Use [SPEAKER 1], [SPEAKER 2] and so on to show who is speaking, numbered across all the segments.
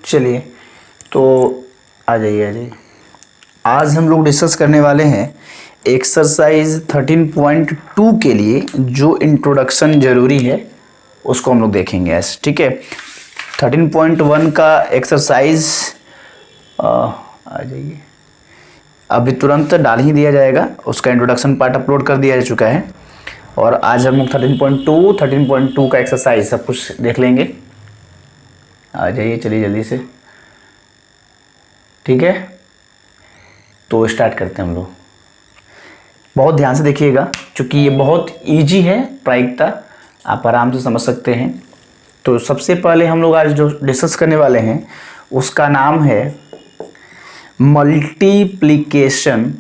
[SPEAKER 1] चलिए तो आ जाइए। आज हम लोग डिस्कस करने वाले हैं एक्सरसाइज 13.2 के लिए जो इंट्रोडक्शन ज़रूरी है उसको हम लोग देखेंगे आज। ठीक है, 13.1 का एक्सरसाइज आ जाइए, अभी तुरंत डाल ही दिया जाएगा, उसका इंट्रोडक्शन पार्ट अपलोड कर दिया जा चुका है। और आज हम लोग 13.2 का एक्सरसाइज सब कुछ देख लेंगे। आ जाइए, चलिए जल्दी से। ठीक है, तो स्टार्ट करते हैं हम लोग। बहुत ध्यान से देखिएगा क्योंकि ये बहुत इजी है, प्रायिकता आप आराम से समझ सकते हैं। तो सबसे पहले हम लोग आज जो डिस्कस करने वाले हैं उसका नाम है multiplication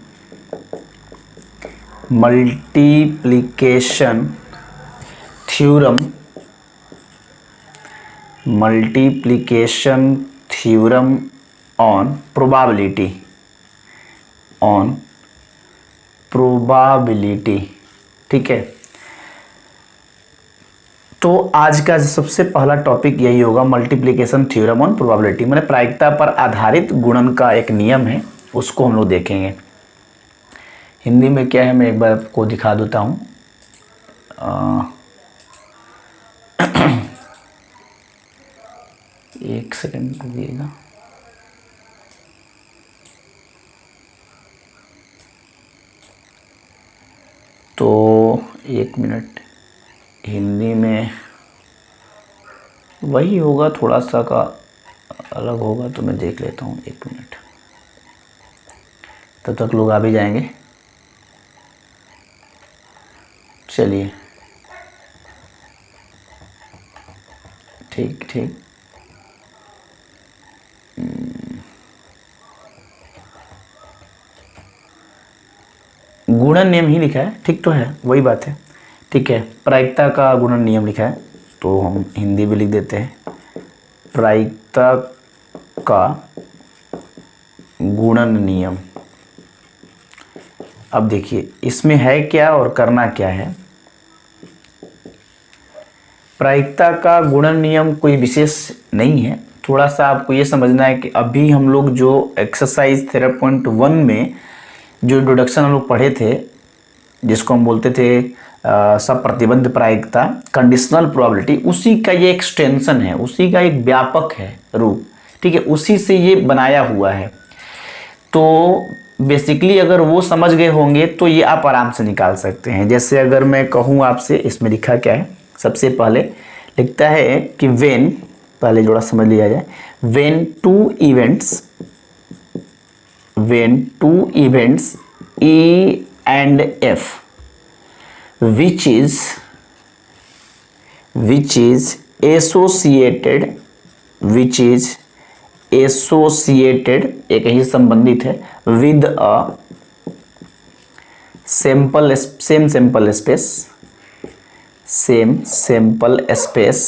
[SPEAKER 1] theorem. Multiplication theorem on probability. ठीक है, तो आज का सबसे पहला टॉपिक यही होगा, मल्टीप्लिकेशन थ्योरम ऑन प्रोबेबिलिटी, माने प्रायिकता पर आधारित गुणन का एक नियम है, उसको हम लोग देखेंगे। हिंदी में क्या है मैं एक बार आपको दिखा देता हूँ। एक सेकंड दीजिएगा। तो एक मिनट, हिंदी में वही होगा, थोड़ा सा का अलग होगा तो मैं देख लेता हूँ। एक मिनट, तब तक लोग आ भी जाएंगे। चलिए ठीक। गुणन नियम ही लिखा है, ठीक तो है, वही बात है। ठीक है, प्रायिकता का गुणन नियम लिखा है तो हम हिंदी भी लिख देते हैं, प्रायिकता का गुणन नियम। अब देखिए इसमें है क्या और करना क्या है। प्रायिकता का गुणन नियम कोई विशेष नहीं है, थोड़ा सा आपको ये समझना है कि अभी हम लोग जो एक्सरसाइज 13.1 में जो इंट्रोडक्शन हम लोग पढ़े थे, जिसको हम बोलते थे सब प्रतिबंध प्रायिकता, कंडीशनल प्रोबेबिलिटी, उसी का ये एक्सटेंशन है, उसी का एक व्यापक है रूप। ठीक है, उसी से ये बनाया हुआ है। तो बेसिकली अगर वो समझ गए होंगे तो ये आप आराम से निकाल सकते हैं। जैसे अगर मैं कहूँ आपसे, इसमें लिखा क्या है, सबसे पहले लिखता है कि वेन, पहले जोड़ा समझ लिया जाए, when two events E and F which is associated एक ही संबंधित है with a same sample space।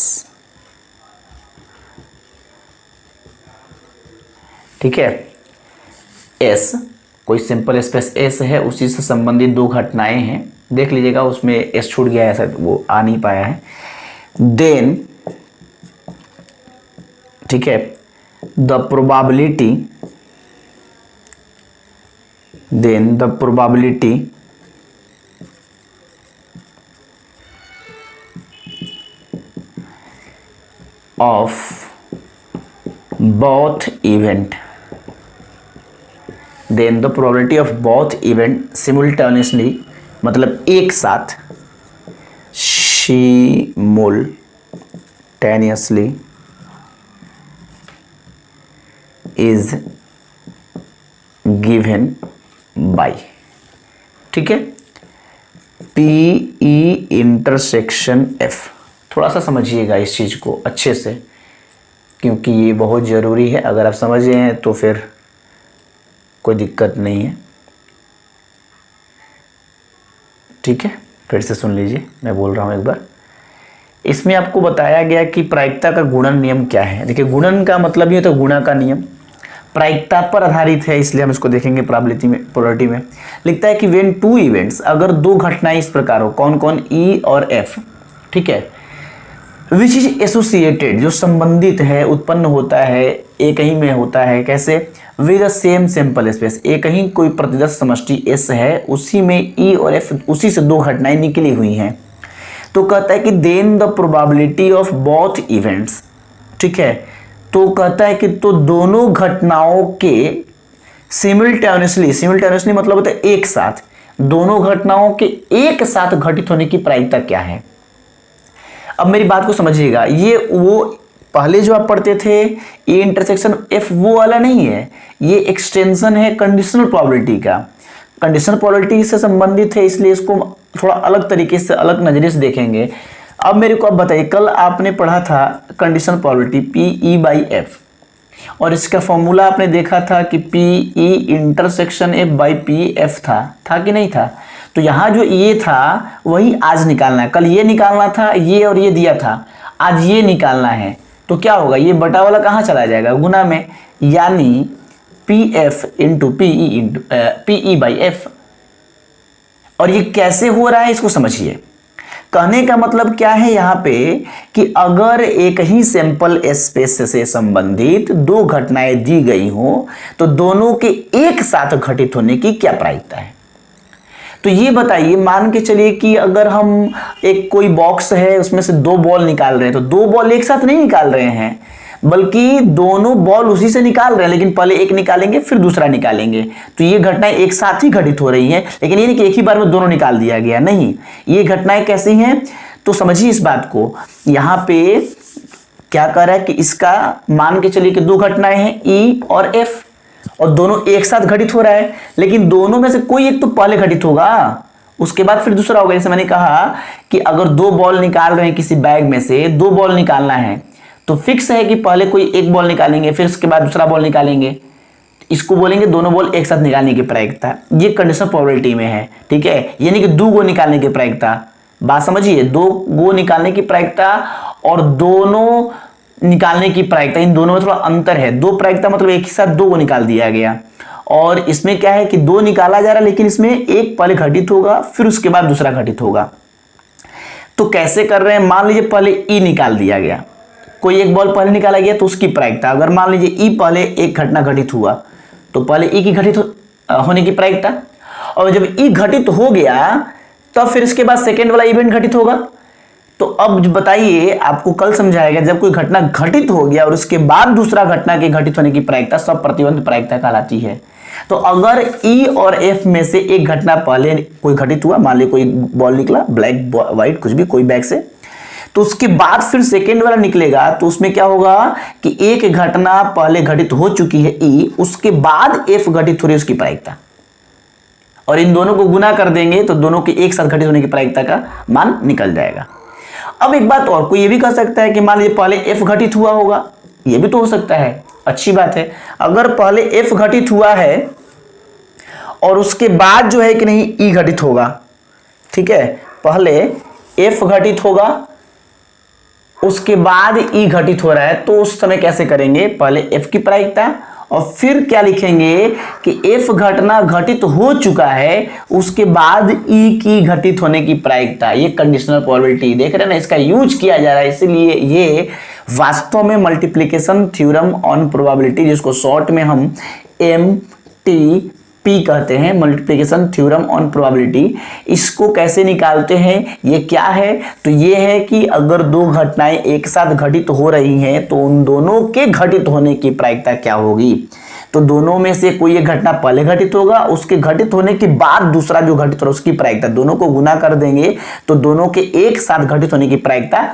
[SPEAKER 1] ठीक है, S कोई सिंपल स्पेस S है, उसी से संबंधित दो घटनाएं हैं, देख लीजिएगा, उसमें S छूट गया है, ऐसा वो आ नहीं पाया है। देन ठीक है, the probability of both event, then the probability of both event simultaneously, मतलब एक साथ, सिमुलटेनियसली इज गिवन बाय। ठीक है, PE इंटरसेक्शन F। थोड़ा सा समझिएगा इस चीज को अच्छे से क्योंकि ये बहुत ज़रूरी है। अगर आप समझ गए हैं तो फिर कोई दिक्कत नहीं है। ठीक है, फिर से सुन लीजिए, मैं बोल रहा हूँ एक बार। इसमें आपको बताया गया कि प्रायिकता का गुणन नियम क्या है। देखिए, गुणन का मतलब ही होता है गुणा का नियम, प्रायिकता पर आधारित है, इसलिए हम इसको देखेंगे प्रोबेबिलिटी में। लिखता है कि व्हेन टू इवेंट्स, अगर दो घटनाएं इस प्रकार हो, कौन कौन, E और F। ठीक है, विच इज एसोसिएटेड, जो संबंधित है, उत्पन्न होता है, एक ही में होता है, कैसे, with the same sample space, एक ही कोई प्रतिदर्श समष्टि एस है, उसी में ई और एफ, उसी से दो घटनाएं निकली हुई हैं। तो कहता है कि then the probability of both events, ठीक है, तो कहता है कि तो दोनों घटनाओं के सिमिल्टेनियसली मतलब होता है एक साथ, दोनों घटनाओं के एक साथ घटित होने की प्रायिकता क्या है। अब मेरी बात को समझिएगा, ये वो पहले जो आप पढ़ते थे ए इंटरसेक्शन एफ वो वाला नहीं है, ये एक्सटेंशन है कंडीशनल प्रोबेबिलिटी का, कंडीशनल प्रोबेबिलिटी से संबंधित है, इसलिए इसको थोड़ा अलग तरीके से, अलग नजरिए से देखेंगे। अब मेरे को अब बताइए, कल आपने पढ़ा था conditional probability P E by F, और इसका फॉर्मूला आपने देखा था कि P E intersection F by P F था कि नहीं था। तो यहाँ जो ये था वही आज निकालना है, कल ये निकालना था, ये और ये दिया था, आज ये निकालना है। तो क्या होगा, ये बटा वाला कहाँ चला जाएगा, गुना में, यानी P F into P E by F. और ये कैसे हो रहा है इसको समझिए। कहने का मतलब क्या है यहाँ पे कि अगर एक ही सैंपल स्पेस से संबंधित दो घटनाएं दी गई हो तो दोनों के एक साथ घटित होने की क्या प्रायिकता है। तो ये बताइए, मान के चलिए कि अगर हम एक कोई बॉक्स है उसमें से दो बॉल निकाल रहे हैं, तो दो बॉल एक साथ नहीं निकाल रहे हैं, बल्कि दोनों बॉल उसी से निकाल रहे हैं, लेकिन पहले एक निकालेंगे फिर दूसरा निकालेंगे। तो ये घटनाएं एक साथ ही घटित हो रही हैं, लेकिन ये नहीं कि एक ही बार में दोनों निकाल दिया गया, नहीं, ये घटनाएं कैसी हैं। तो समझिए इस बात को, यहाँ पे क्या कर रहा है कि इसका मान के चलिए कि दो घटनाएं हैं ई और एफ, और दोनों एक साथ घटित हो रहा है, लेकिन दोनों में से कोई एक तो पहले घटित होगा, उसके बाद फिर दूसरा होगा। जैसे मैंने कहा कि अगर दो बॉल निकाल रहे हैं किसी बैग में से, दो बॉल निकालना है, तो फिक्स है कि पहले कोई एक बॉल निकालेंगे, फिर उसके बाद दूसरा बॉल निकालेंगे, इसको बोलेंगे दोनों बॉल एक साथ निकालने की प्रायिकता। ये कंडीशनल प्रोबेबिलिटी में है, ठीक है, यानी कि दो गो निकालने की प्रायिकता। बात समझिए, दो गो निकालने की प्रायिकता और दोनों निकालने की प्रायिकता, इन दोनों में थोड़ा अंतर है। दो प्रायिकता मतलब एक ही साथ दो को निकाल दिया गया, और इसमें क्या है कि दो निकाला जा रहा है, लेकिन इसमें एक पहले घटित होगा फिर उसके बाद दूसरा घटित होगा। तो कैसे कर रहे हैं, मान लीजिए पहले ई निकाल दिया गया, कोई एक बॉल पहले निकाला गया तो उसकी प्रायिकता, अगर मान लीजिए ई पहले एक घटना घटित हुआ तो पहले ई की घटित होने की प्रायिकता, और जब ई घटित हो गया तब फिर इसके बाद सेकेंड वाला इवेंट घटित होगा। तो अब बताइए, आपको कल समझाएगा, जब कोई घटना घटित हो गया और उसके बाद दूसरा घटना के घटित होने की प्रायिकता सब प्रतिबंध प्रायिकता कहलाती है। तो अगर ई और एफ में से एक घटना पहले कोई घटित हुआ, मान लीजिए कोई बॉल निकला, ब्लैक व्हाइट कुछ भी, कोई बैग से, तो उसके बाद फिर सेकेंड वाला निकलेगा, तो उसमें क्या होगा कि एक घटना पहले घटित हो चुकी है ई, उसके बाद एफ घटित हो रही है, उसकी प्रायिकता, और इन दोनों को गुना कर देंगे तो दोनों के एक साथ घटित होने की प्रायिकता का मान निकल जाएगा। अब एक बात और, कोई ये भी कह सकता है कि मान लीजिए पहले एफ घटित हुआ होगा, ये भी तो हो सकता है, अच्छी बात है। अगर पहले एफ घटित हुआ है और उसके बाद जो है कि नहीं ई घटित होगा, ठीक है, पहले एफ घटित होगा उसके बाद ई घटित हो रहा है, तो उस समय कैसे करेंगे, पहले एफ की प्रायिकता और फिर क्या लिखेंगे कि एफ घटना घटित हो चुका है, उसके बाद ई की घटित होने की प्रायिकता। ये कंडीशनल प्रोबेबिलिटी देख रहे हैं ना, इसका यूज किया जा रहा है, इसीलिए ये वास्तव में मल्टीप्लिकेशन थ्योरम ऑन प्रोबेबिलिटी, जिसको शॉर्ट में हम MTP कहते हैं, मल्टीप्लिकेशन थ्योरम ऑन प्रोबेबिलिटी। इसको कैसे निकालते हैं, ये क्या है, तो ये है कि अगर दो घटनाएं एक साथ घटित हो रही हैं तो उन दोनों के घटित होने की प्रायिकता क्या होगी। तो दोनों में से कोई एक घटना पहले घटित होगा, उसके घटित होने के बाद दूसरा जो घटित हो रहा है उसकी प्रायिकता, दोनों को गुना कर देंगे तो दोनों के एक साथ घटित होने की प्रायिकता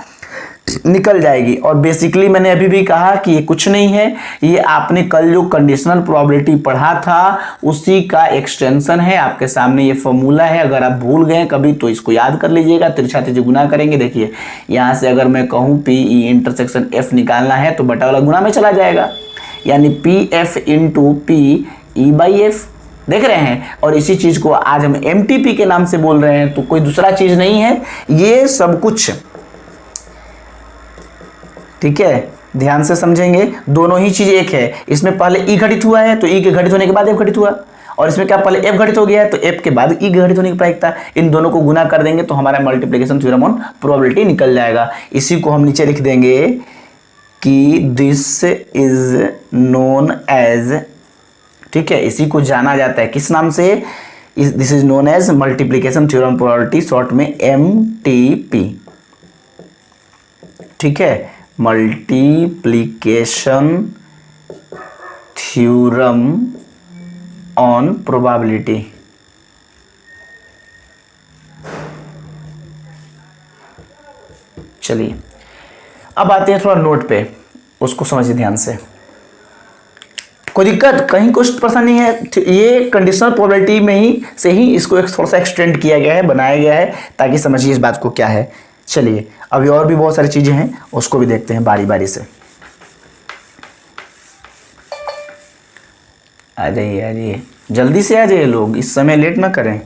[SPEAKER 1] निकल जाएगी। और बेसिकली मैंने अभी भी कहा कि ये कुछ नहीं है, ये आपने कल जो कंडीशनल प्रोबेबिलिटी पढ़ा था उसी का एक्सटेंशन है। आपके सामने ये फॉर्मूला है, अगर आप भूल गए कभी तो इसको याद कर लीजिएगा। तिरछा तिरछा गुना करेंगे, देखिए यहाँ से अगर मैं कहूँ पी ई इंटरसेक्शन एफ निकालना है तो बटा वाला गुना में चला जाएगा, यानी P F into P E by F, देख रहे हैं। और इसी चीज को आज हम MTP के नाम से बोल रहे हैं, तो कोई दूसरा चीज नहीं है ये सब कुछ, ठीक है, ध्यान से समझेंगे। दोनों ही चीज एक है, इसमें पहले ई घटित हुआ है तो ई के घटित होने के बाद एफ घटित हुआ, और इसमें क्या पहले f घटित हो गया है तो f के बाद e घटित होने की प्रायिकता, इन दोनों को गुना कर देंगे तो हमारा मल्टीप्लिकेशन थ्योरम ऑन प्रोबेबिलिटी निकल जाएगा। इसी को हम नीचे लिख देंगे कि दिस इज नोन एज, ठीक है, इसी को जाना जाता है किस नाम से, this is known as multiplication theorem probability, short में MTP, ठीक है, मल्टीप्लिकेशन थ्योरम ऑन प्रोबेबिलिटी। चलिए अब आते हैं थोड़ा नोट पे, उसको समझिए ध्यान से। कोई दिक्कत कहीं कुछ परेशानी है, ये कंडीशनल प्रोबेबिलिटी में ही से ही इसको एक थोड़ा सा एक्सटेंड किया गया है, बनाया गया है ताकि समझिए इस बात को क्या है। चलिए अभी और भी बहुत सारी चीजें हैं, उसको भी देखते हैं बारी बारी से। आ जाइए जल्दी से आ जाइए लोग, इस समय लेट ना करें,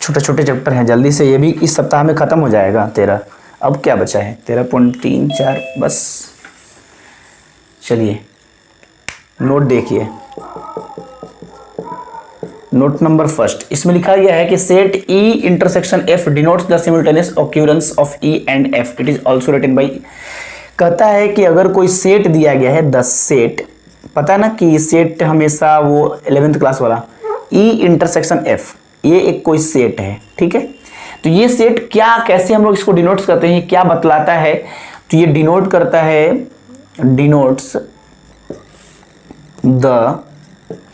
[SPEAKER 1] छोटे छोटे चैप्टर हैं, जल्दी से, ये भी इस सप्ताह में ख़त्म हो जाएगा 13। अब क्या बचा है 13.34 बस। चलिए नोट देखिए, नोट नंबर फर्स्ट, इसमें लिखा गया है कि set E intersection F denotes the simultaneous occurrence of E and F, it is also written by. कहता है कि अगर कोई सेट दिया गया है, 10 सेट, पता है ना कि सेट हमेशा वो 11th क्लास वाला, E इंटरसेक्शन F, ये एक कोई सेट है, ठीक है। तो ये सेट क्या, कैसे हम लोग इसको डिनोट्स करते हैं, क्या बतलाता है, तो ये डिनोट करता है, डिनोट्स द,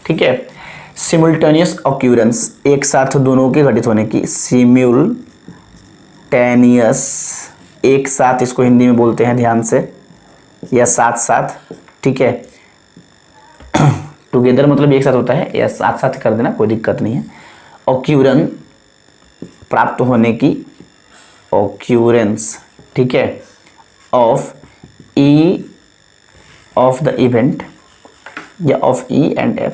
[SPEAKER 1] ठीक है, सिमुल्टेनियस ऑक्यूरेंस, एक साथ दोनों के घटित होने की, सिमुल्टेनियस, एक साथ, इसको हिंदी में बोलते हैं ध्यान से, या साथ साथ, ठीक है, टुगेदर मतलब एक साथ होता है, या साथ साथ कर देना, कोई दिक्कत नहीं है। ऑक्यूरेंस, प्राप्त होने की, ऑक्यूरेंस, ठीक है, of E of the event, या ऑफ E एंड F,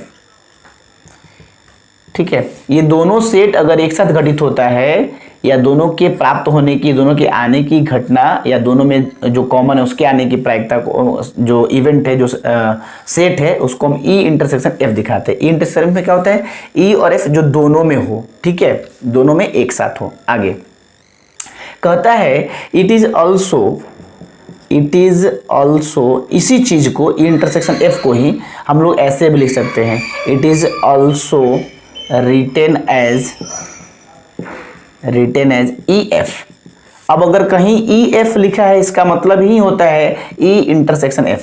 [SPEAKER 1] ठीक है। ये दोनों सेट अगर एक साथ घटित होता है, या दोनों के प्राप्त होने की, दोनों के आने की घटना, या दोनों में जो कॉमन है उसके आने की प्रायिकता को, जो इवेंट है, जो सेट है, उसको हम E इंटरसेक्शन F दिखाते हैं। E इंटरसेक्शन में क्या होता है, E और F जो दोनों में हो, ठीक है, दोनों में एक साथ हो। आगे कहता है इट इज ऑल्सो, इसी चीज को E इंटरसेक्शन F को ही हम लोग ऐसे भी लिख सकते हैं, it is also written as EF। अब अगर कहीं EF लिखा है, इसका मतलब ही होता है E इंटरसेक्शन F,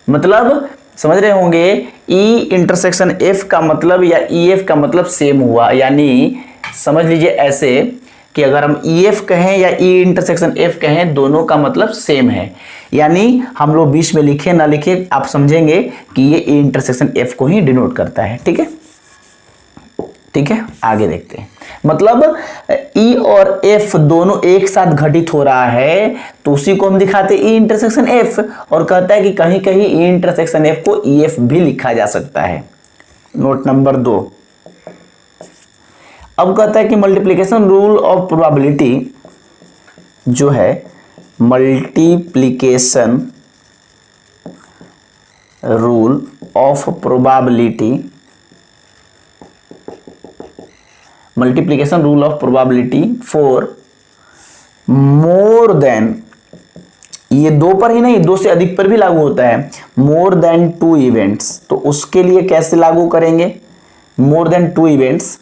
[SPEAKER 1] मतलब समझ रहे होंगे, E इंटरसेक्शन F का मतलब या EF का मतलब सेम हुआ, यानी समझ लीजिए ऐसे कि अगर हम EF कहें या E इंटरसेक्शन F कहें, दोनों का मतलब सेम है, यानी हम लोग बीच में लिखे ना लिखे, आप समझेंगे कि ये E इंटरसेक्शन F को ही डिनोट करता है, ठीक है, ठीक है। आगे देखते हैं, मतलब E और F दोनों एक साथ घटित हो रहा है, तो उसी को हम दिखाते E इंटरसेक्शन F, और कहता है कि कहीं कहीं E इंटरसेक्शन F को EF भी लिखा जा सकता है। नोट नंबर 2, अब कहता है कि मल्टीप्लिकेशन रूल ऑफ प्रोबेबिलिटी जो है, multiplication rule of probability, multiplication rule of probability for more than, ये दो पर ही नहीं, दो से अधिक पर भी लागू होता है, मोर देन 2 इवेंट्स। तो उसके लिए कैसे लागू करेंगे, मोर देन 2 इवेंट्स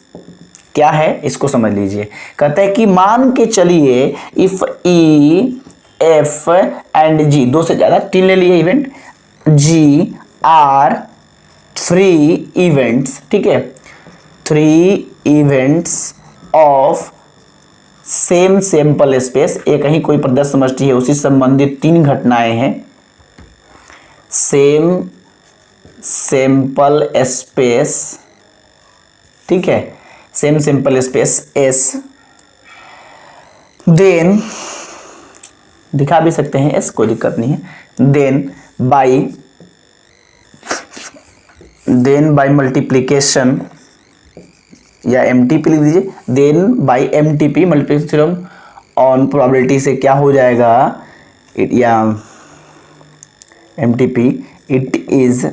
[SPEAKER 1] क्या है, इसको समझ लीजिए। कहता है कि मान के चलिए if E, F and G, दो से ज्यादा, 3 ले लिए इवेंट, G आर 3 इवेंट्स, ठीक है, 3 events of same sample space, एक ही कोई प्रदत्त समष्टि है, उसी संबंधित 3 घटनाएं हैं, सेम सैंपल स्पेस, ठीक है, same sample space S, then दिखा भी सकते हैं S, कोई दिक्कत नहीं है, देन बाय मल्टीप्लिकेशन या MTP लिख दीजिए, then by MTP multiplication theorem on probability से क्या हो जाएगा, या MTP, it is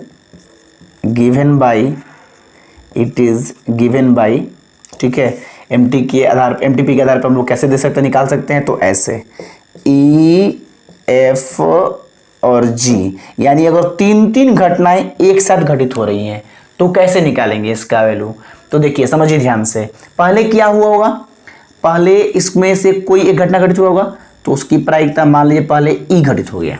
[SPEAKER 1] given by it is given by, ठीक है, एमटीपी के आधार पर हम लोग कैसे दे सकते हैं, निकाल सकते हैं, तो ऐसे ई एफ और जी, यानी अगर तीन तीन घटनाएं एक साथ घटित हो रही हैं तो कैसे निकालेंगे इसका वैल्यू। तो देखिए समझिए ध्यान से, पहले क्या हुआ होगा, पहले इसमें से कोई एक घटना घटित हुआ होगा तो उसकी प्रायिकता मान लीजिए पहले ई घटित हो गया,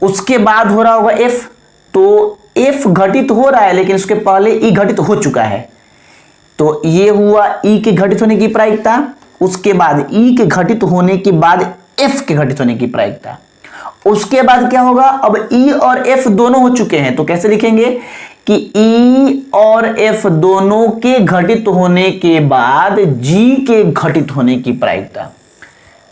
[SPEAKER 1] उसके बाद हो रहा होगा एफ, तो एफ घटित हो रहा है लेकिन उसके पहले ई घटित हो चुका है, तो ये हुआ ई के घटित होने की प्रायिकता, उसके बाद ई के घटित होने के बाद एफ के घटित होने की प्रायिकता, उसके बाद क्या होगा, अब ई और एफ दोनों हो चुके हैं तो कैसे लिखेंगे कि ई और एफ दोनों के घटित होने के बाद जी के घटित होने की प्रायिकता।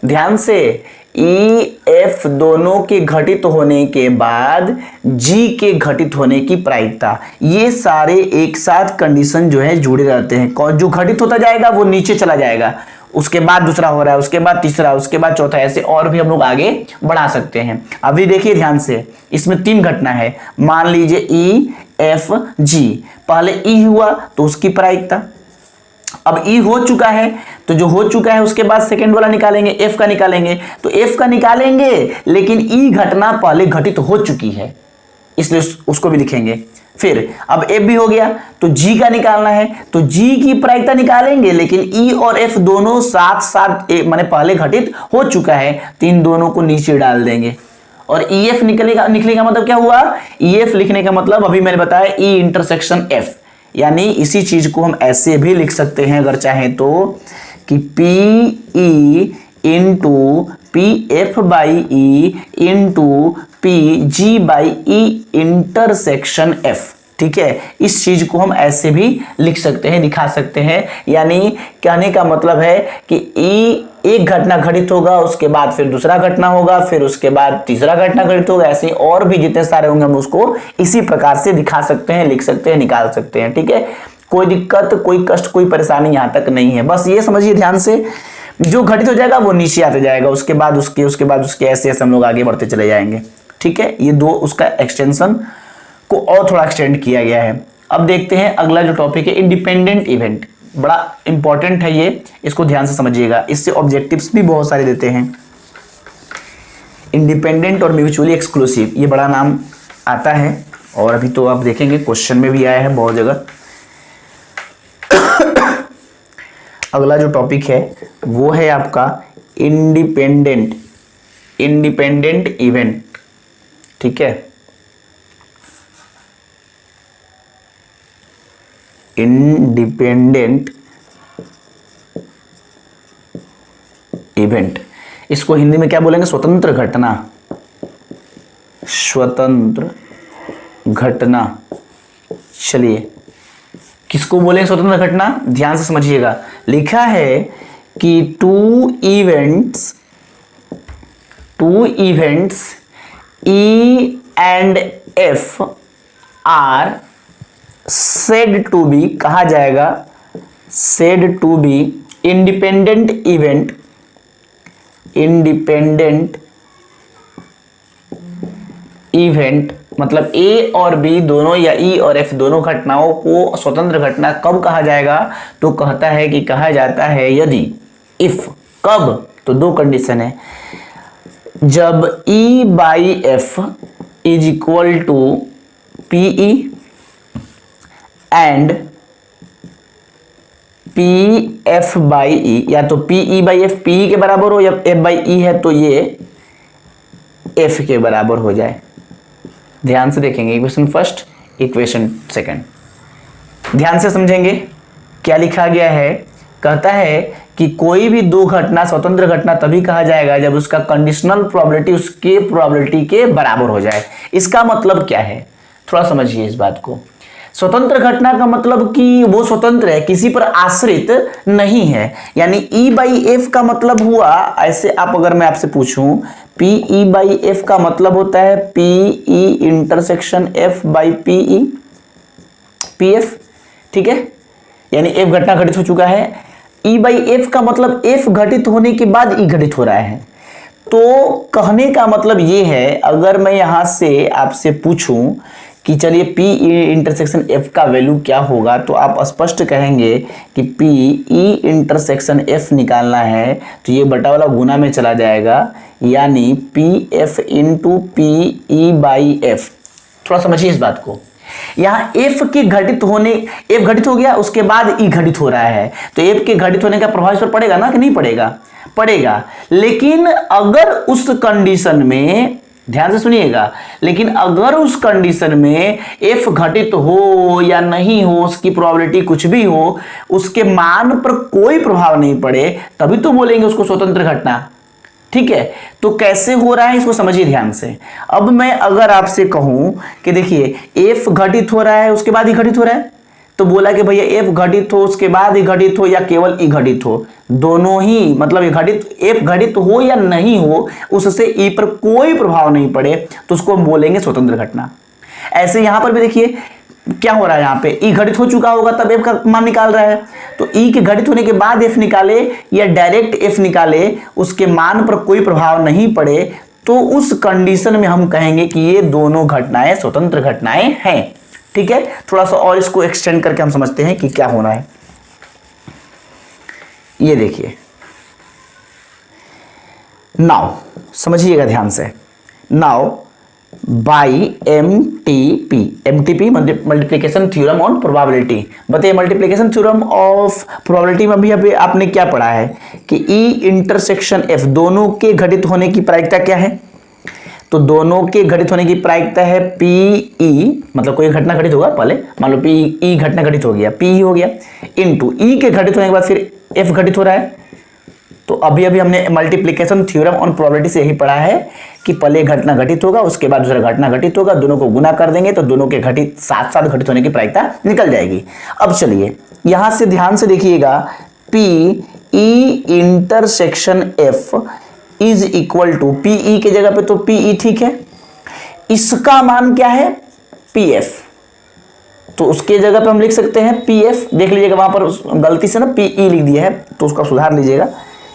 [SPEAKER 1] ध्यान से, ई एफ दोनों के घटित होने के बाद जी के घटित होने की प्रायिकता, ये सारे एक साथ कंडीशन जो है जुड़े रहते हैं, कौन जो घटित होता जाएगा वो नीचे चला जाएगा, उसके बाद दूसरा हो रहा है, उसके बाद तीसरा, उसके बाद चौथा, ऐसे और भी हम लोग आगे बढ़ा सकते हैं। अभी देखिए ध्यान से, इसमें तीन घटना है, मान लीजिए ई एफ जी, पहले ई हुआ तो उसकी प्रायिकता, अब ई हो चुका है तो जो हो चुका है उसके बाद सेकेंड वाला निकालेंगे, एफ का निकालेंगे, तो एफ का निकालेंगे लेकिन ई घटना पहले घटित हो चुकी है इसलिए उसको भी लिखेंगे। फिर अब एफ भी हो गया तो जी का निकालना है, तो जी की प्रायिकता निकालेंगे लेकिन ई और एफ दोनों साथ साथ माने पहले घटित हो चुका है तो इन दोनों को नीचे डाल देंगे और ई एफ निकलेगा मतलब क्या हुआ, ई एफ लिखने का मतलब अभी मैंने बताया ई इंटरसेक्शन एफ, यानी इसी चीज को हम ऐसे भी लिख सकते हैं अगर चाहें तो कि P E into P F by E into P G by E intersection F, ठीक है, इस चीज को हम ऐसे भी लिख सकते हैं, दिखा सकते हैं, यानी कहने का मतलब है कि ई एक घटना घटित होगा, उसके बाद फिर दूसरा घटना होगा, फिर उसके बाद तीसरा घटना घटित होगा, ऐसे और भी जितने सारे होंगे हम उसको इसी प्रकार से दिखा सकते हैं, लिख सकते हैं, निकाल सकते हैं, ठीक है, कोई दिक्कत, कोई कष्ट, कोई परेशानी यहां तक नहीं है। बस ये समझिए ध्यान से, जो घटित हो जाएगा वो नीचे आते जाएगा, उसके बाद उसके ऐसे ऐसे हम लोग आगे बढ़ते चले जाएंगे, ठीक है। ये दो उसका एक्सटेंशन को और थोड़ा एक्सटेंड किया गया है। अब देखते हैं अगला जो टॉपिक है इंडिपेंडेंट इवेंट, बड़ा इंपॉर्टेंट है ये, इसको ध्यान से समझिएगा, इससे ऑब्जेक्टिव्स भी बहुत सारे देते हैं। इंडिपेंडेंट और म्यूचुअली एक्सक्लूसिव, ये बड़ा नाम आता है और अभी तो आप देखेंगे क्वेश्चन में भी आया है बहुत जगह। अगला जो टॉपिक है वो है आपका इंडिपेंडेंट इवेंट, ठीक है, इंडिपेंडेंट इवेंट, इसको हिंदी में क्या बोलेंगे, स्वतंत्र घटना। चलिए किसको बोलेंगे स्वतंत्र घटना, ध्यान से समझिएगा, लिखा है कि two events E and F are said to be, कहा जाएगा said to be independent event, मतलब ए और बी दोनों या ई और एफ दोनों घटनाओं को स्वतंत्र घटना कब कहा जाएगा, तो कहता है कि कहा जाता है यदि, इफ, कब, तो दो कंडीशन है, जब E by F is equal to P E and P F by E, या तो P E by F P के बराबर हो या एफ बाई ई है तो ये एफ के बराबर हो जाए। ध्यान से देखेंगे इक्वेशन फर्स्ट, इक्वेशन सेकंड, ध्यान से समझेंगे क्या लिखा गया है। कहता है कि कोई भी दो घटना स्वतंत्र घटना तभी कहा जाएगा जब उसका कंडीशनल प्रोबेबिलिटी उसके प्रोबेबिलिटी के बराबर हो जाए। इसका मतलब क्या है, थोड़ा समझिए इस बात को। स्वतंत्र घटना का मतलब कि वो स्वतंत्र है, किसी पर आश्रित नहीं है, यानी ई बाई एफ का मतलब हुआ, ऐसे आप अगर मैं आपसे पूछूं पी ई बाई एफ का मतलब होता है P E intersection F by P E P F, ठीक है, यानी एफ घटना घटित हो चुका है, ई बाई एफ का मतलब एफ घटित होने के बाद ई घटित हो रहा है। तो कहने का मतलब ये है, अगर मैं यहां से आपसे पूछूं कि चलिए पी ई इंटरसेक्शन एफ का वैल्यू क्या होगा, तो आप स्पष्ट कहेंगे कि पी ई इंटरसेक्शन एफ निकालना है तो ये बटा वाला गुना में चला जाएगा, यानी P F into P E by F. थोड़ा समझिए इस बात को, यहाँ एफ के घटित होने, एफ घटित हो गया उसके बाद ई घटित हो रहा है, तो एफ के घटित होने का प्रभाव इस पर पड़ेगा ना कि नहीं पड़ेगा? पड़ेगा। लेकिन अगर उस कंडीशन में, ध्यान से सुनिएगा, लेकिन अगर उस कंडीशन में एफ घटित हो या नहीं हो, उसकी प्रोबेबिलिटी कुछ भी हो, उसके मान पर कोई प्रभाव नहीं पड़े, तभी तो बोलेंगे उसको स्वतंत्र घटना। ठीक है, तो कैसे हो रहा है इसको समझिए ध्यान से। अब मैं अगर आपसे कहूं कि देखिए एफ घटित हो रहा है उसके बाद ही घटित हो रहा है, तो बोला कि भैया एफ घटित हो उसके बाद ही घटित हो या केवल ई घटित हो, दोनों ही, मतलब घटित, एफ घटित हो या नहीं हो उससे ई पर कोई प्रभाव नहीं पड़े तो उसको हम बोलेंगे स्वतंत्र घटना। ऐसे यहां पर भी देखिए क्या हो रहा है, यहाँ पे ई घटित हो चुका होगा तब एफ का मान निकाल रहा है, तो ई के घटित होने के बाद एफ निकाले या डायरेक्ट एफ निकाले, उसके मान पर कोई प्रभाव नहीं पड़े, तो उस कंडीशन में हम कहेंगे कि ये दोनों घटनाएं स्वतंत्र घटनाएं हैं। ठीक है, थोड़ा सा और इसको एक्सटेंड करके हम समझते हैं कि क्या होना है। ये देखिए, नाउ समझिएगा ध्यान से, now by MTP multiplication theorem on probability. बताइए मल्टीप्लिकेशन थ्योरम ऑफ प्रोबेबिलिटी में अभी आपने क्या पढ़ा है कि ई इंटरसेक्शन एफ दोनों के घटित होने की प्रायिकता क्या है, तो दोनों के घटित होने की प्रायिकता है पी ई, मतलब कोई घटना घटित होगा पहले, मान लो पी ई घटना घटित हो गया, पी ई हो गया, इनटू ई के घटित होने के बाद फिर एफ घटित हो रहा है। तो अभी हमने मल्टीप्लिकेशन थ्योरम ऑन प्रोबेबिलिटी से यही पढ़ा है कि पहले घटना घटित होगा उसके बाद दूसरा घटना घटित होगा, दोनों को गुना कर देंगे तो दोनों के घटित साथ साथ घटित होने की प्रायिकता निकल जाएगी। अब चलिए यहां से ध्यान से देखिएगा, P E intersection F is equal to, P E के जगह पे तो पी ई ठीक है, इसका मान क्या है पी एफ, तो उसके जगह पे हम लिख सकते हैं पी एफ। देख लीजिएगा वहां पर गलती से ना पी ई लिख दिया है तो उसका सुधार लीजिएगा।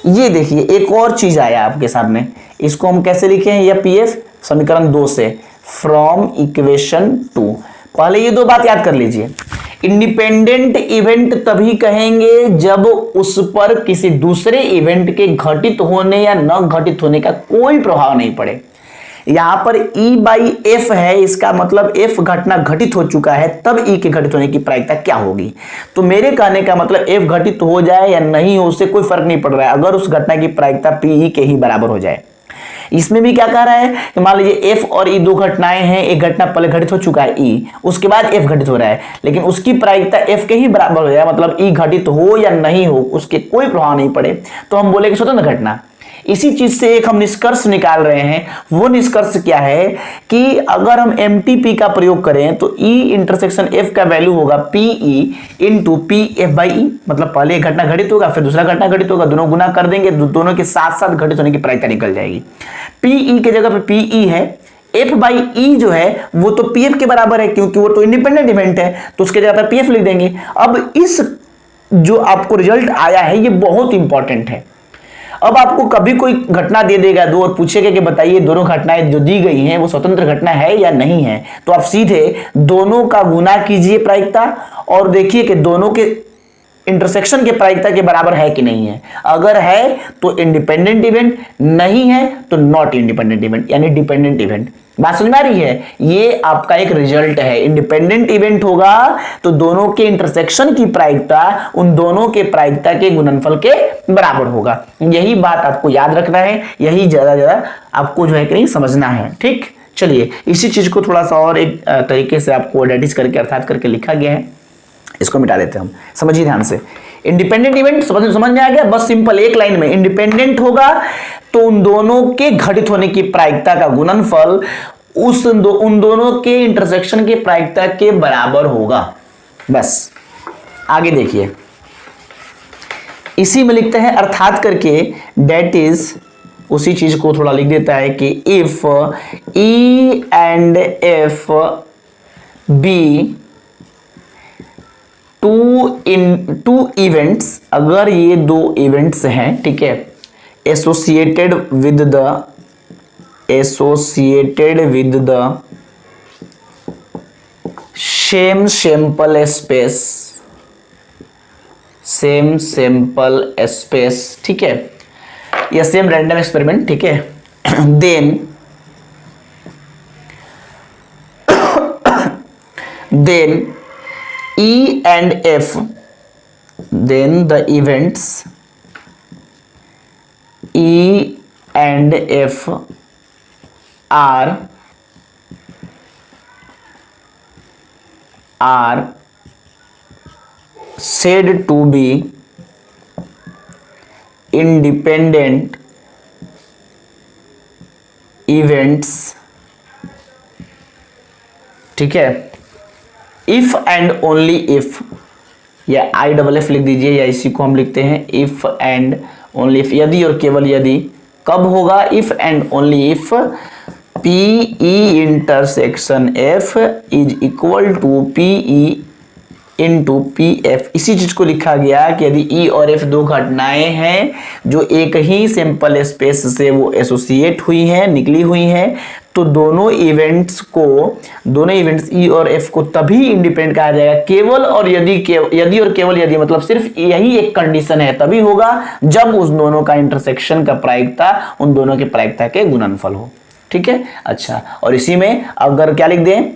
[SPEAKER 1] ये देखिए एक और चीज आया आपके सामने, इसको हम कैसे लिखे हैं, यह पी एफ समीकरण 2 से, फ्रॉम इक्वेशन 2। पहले ये दो बात याद कर लीजिए, इंडिपेंडेंट इवेंट तभी कहेंगे जब उस पर किसी दूसरे इवेंट के घटित होने या न घटित होने का कोई प्रभाव नहीं पड़े। यहां पर E बाई एफ है, इसका मतलब एफ घटना घटित हो चुका है, तब E के घटित होने की प्रायिकता क्या होगी। तो मेरे कहने का मतलब एफ घटित हो जाए या नहीं हो उससे कोई फर्क नहीं पड़ रहा है, अगर उस घटना की प्रायिकता PE के ही बराबर हो जाए। इसमें भी क्या कह रहा है कि मान लीजिए एफ और ई दो घटनाएं हैं, एक घटना पहले घटित हो चुका है ई, उसके बाद एफ घटित हो रहा है, लेकिन उसकी प्रायिकता एफ के ही बराबर हो जाए, मतलब ई घटित हो या नहीं हो उसके कोई प्रभाव नहीं पड़े, तो हम बोलेंगे स्वतंत्र घटना। इसी चीज से एक हम निष्कर्ष निकाल रहे हैं, वो निष्कर्ष क्या है कि अगर हम एमटीपी का प्रयोग करें तो ई इंटरसेक्शन एफ का वैल्यू होगा PE into P F by E, मतलब पहले एक घटना घटित होगा फिर दूसरा घटना घटित होगा, दोनों गुना कर देंगे, दोनों के साथ साथ घटित होने की प्रायिकता निकल जाएगी। पीई के जगह पे पीई है, एफ बाई ई जो है वो तो पी एफ के बराबर है क्योंकि वो तो इंडिपेंडेंट इवेंट है, तो उसके जगह पे पी एफ लिख देंगे। अब इस जो आपको रिजल्ट आया है ये बहुत इंपॉर्टेंट है। अब आपको कभी कोई घटना दे देगा दो और पूछेगा कि बताइए दोनों घटनाएं जो दी गई हैं वो स्वतंत्र घटना है या नहीं है, तो आप सीधे दोनों का गुना कीजिए प्रायिकता और देखिए कि दोनों के इंटरसेक्शन के प्रायिकता के बराबर है कि नहीं है। अगर है तो इंडिपेंडेंट इवेंट, नहीं है तो नॉट इंडिपेंडेंट इवेंट यानी डिपेंडेंट इवेंट। बात समझ में आ रही है, ये आपका एक रिजल्ट है। इंडिपेंडेंट इवेंट होगा तो दोनों के इंटरसेक्शन की प्रायिकता उन दोनों के प्रायिकता के गुणनफल के बराबर होगा। यही बात आपको याद रखना है, यही ज्यादा आपको जो है कि नहीं समझना है। ठीक, चलिए इसी चीज को थोड़ा सा और एक तरीके से आपको एडिट करके अर्थात करके लिखा गया है, इसको मिटा देते हैं हम। समझिए ध्यान से, इंडिपेंडेंट इवेंट समझ में आ गया, बस सिंपल एक लाइन में, इंडिपेंडेंट होगा तो उन दोनों के घटित होने की प्रायिकता का गुणनफल उन दोनों के इंटरसेक्शन के प्रायिकता के बराबर होगा। बस आगे देखिए, इसी में लिखते हैं अर्थात करके, डेट इज, उसी चीज को थोड़ा लिख देता है कि if E and F be two events, अगर ये दो इवेंट्स हैं, ठीक है, associated with the same sample space, ठीक है, या सेम रैंडम एक्सपेरिमेंट, ठीक है, then E and F, then the events E and F are said to be independent events, ठीक है, इफ एंड ओनली इफ, या IFF लिख दीजिए, या इसी को हम लिखते हैं इफ एंड ओनली इफ, यदि और केवल यदि, कब होगा, if and only if PE intersection F is equal to PE into PF। इसी चीज को लिखा गया कि यदि E और F दो घटनाएं हैं जो एक ही सैंपल स्पेस से वो एसोसिएट हुई हैं, निकली हुई हैं, तो दोनों इवेंट्स E और F को तभी इंडिपेंडेंट कहा जाएगा केवल और यदि और केवल यदि, मतलब सिर्फ यही एक कंडीशन है, तभी होगा जब उस दोनों का इंटरसेक्शन का प्रायिकता उन दोनों के प्रायिकता के गुणनफल हो, ठीक है। अच्छा, और इसी में अगर क्या लिख दें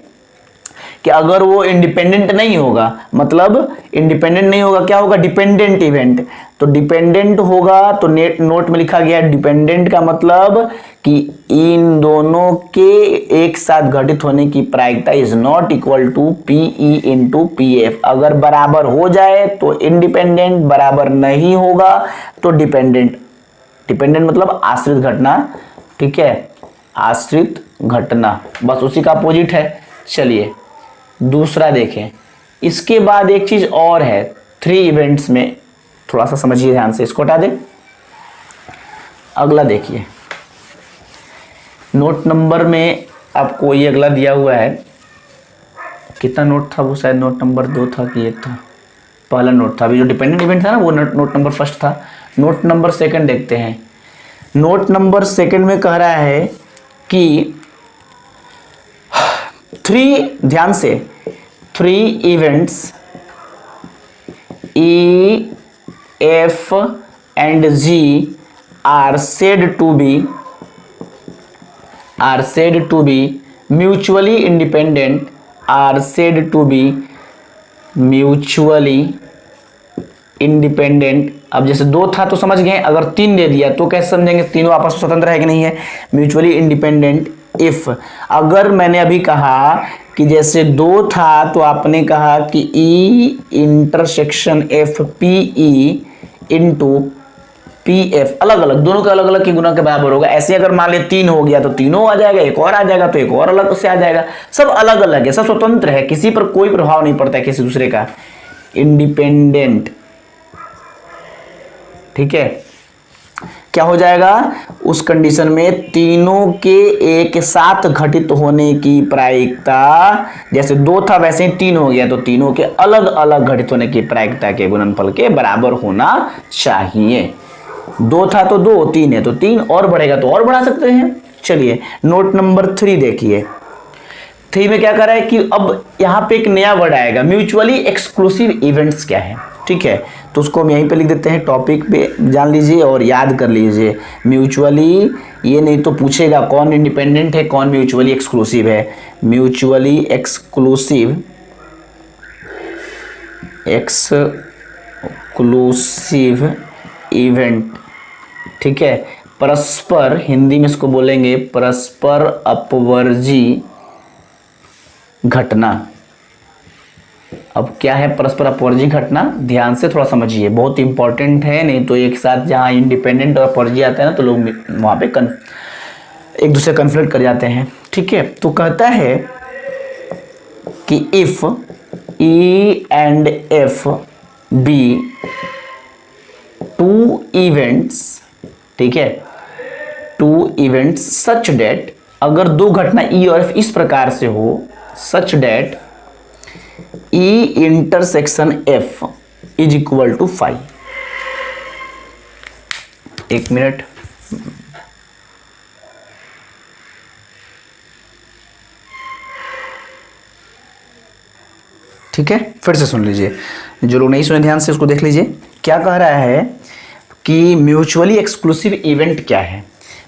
[SPEAKER 1] कि अगर वो इंडिपेंडेंट नहीं होगा, मतलब इंडिपेंडेंट नहीं होगा, क्या होगा, डिपेंडेंट इवेंट, तो डिपेंडेंट होगा तो नोट में लिखा गया डिपेंडेंट का मतलब कि इन दोनों के एक साथ घटित होने की प्रायिकता is not equal to PE into PF। अगर बराबर हो जाए तो इंडिपेंडेंट, बराबर नहीं होगा तो डिपेंडेंट। डिपेंडेंट मतलब आश्रित घटना, ठीक है, आश्रित घटना, बस उसी का अपोजिट है। चलिए दूसरा देखें। इसके बाद एक चीज और है 3 इवेंट्स में, थोड़ा सा समझिए ध्यान से, इसको हटा दें। अगला देखिए, नोट नंबर में आपको ये अगला दिया हुआ है, कितना नोट था वो, शायद नोट नंबर 2 था कि 1 था, पहला नोट था, अभी जो डिपेंडेंट इवेंट था ना वो नोट नंबर 1 था। नोट नंबर 2 देखते हैं। नोट नंबर 2 में कह रहा है कि 3, ध्यान से, 3 events E, F and G are said to be mutually independent, are said to be mutually independent। अब जैसे 2 था तो समझ गए, अगर 3 दे दिया तो कैसे समझेंगे, तीनों आपस में स्वतंत्र है कि नहीं है, म्यूचुअली इंडिपेंडेंट। इफ अगर मैंने अभी कहा कि जैसे 2 था तो आपने कहा कि E intersection F PE into PF अलग अलग, दोनों के अलग अलग की गुना के बराबर होगा। ऐसे अगर मान ले 3 हो गया तो तीनों आ जाएगा, एक और आ जाएगा तो एक और अलग से आ जाएगा। सब अलग अलग है, सब स्वतंत्र है, किसी पर कोई प्रभाव नहीं पड़ता है किसी दूसरे का, इंडिपेंडेंट, ठीक है। क्या हो जाएगा उस कंडीशन में, तीनों के एक साथ घटित होने की प्रायिकता, जैसे 2 था वैसे ही 3 हो गया तो तीनों के अलग अलग घटित होने की प्रायिकता के गुणनफल के बराबर होना चाहिए। 2 था तो 2, 3 है तो 3, और बढ़ेगा तो और बढ़ा सकते हैं। चलिए नोट नंबर 3 देखिए। 3 में क्या कर रहा है कि अब यहाँ पे एक नया वर्ड आएगा, म्यूचुअली एक्सक्लूसिव इवेंट्स क्या है, ठीक है, तो उसको हम यहीं पे लिख देते हैं, टॉपिक पे जान लीजिए और याद कर लीजिए। म्यूचुअली, ये नहीं तो पूछेगा कौन इंडिपेंडेंट है कौन म्यूचुअली एक्सक्लूसिव है। म्यूचुअली एक्सक्लूसिव इवेंट, ठीक है, परस्पर, हिंदी में इसको बोलेंगे परस्पर अपवर्जी घटना। अब क्या है परस्पर अपवर्जी घटना, ध्यान से थोड़ा समझिए, बहुत इंपॉर्टेंट है, नहीं तो एक साथ जहां इंडिपेंडेंट और अपवर्जी आता है ना तो लोग वहां पे एक दूसरे कन्फ्लिक्ट कर जाते हैं, ठीक है। तो कहता है कि if E and F be 2 events, ठीक है, 2 events such that, अगर 2 घटना E और F इस प्रकार से हो, such that E intersection F is equal to 5। 1 minute, ठीक है, फिर से सुन लीजिए, जो लोग नहीं सुने ध्यान से उसको देख लीजिए। क्या कह रहा है कि म्यूचुअली एक्सक्लूसिव इवेंट क्या है।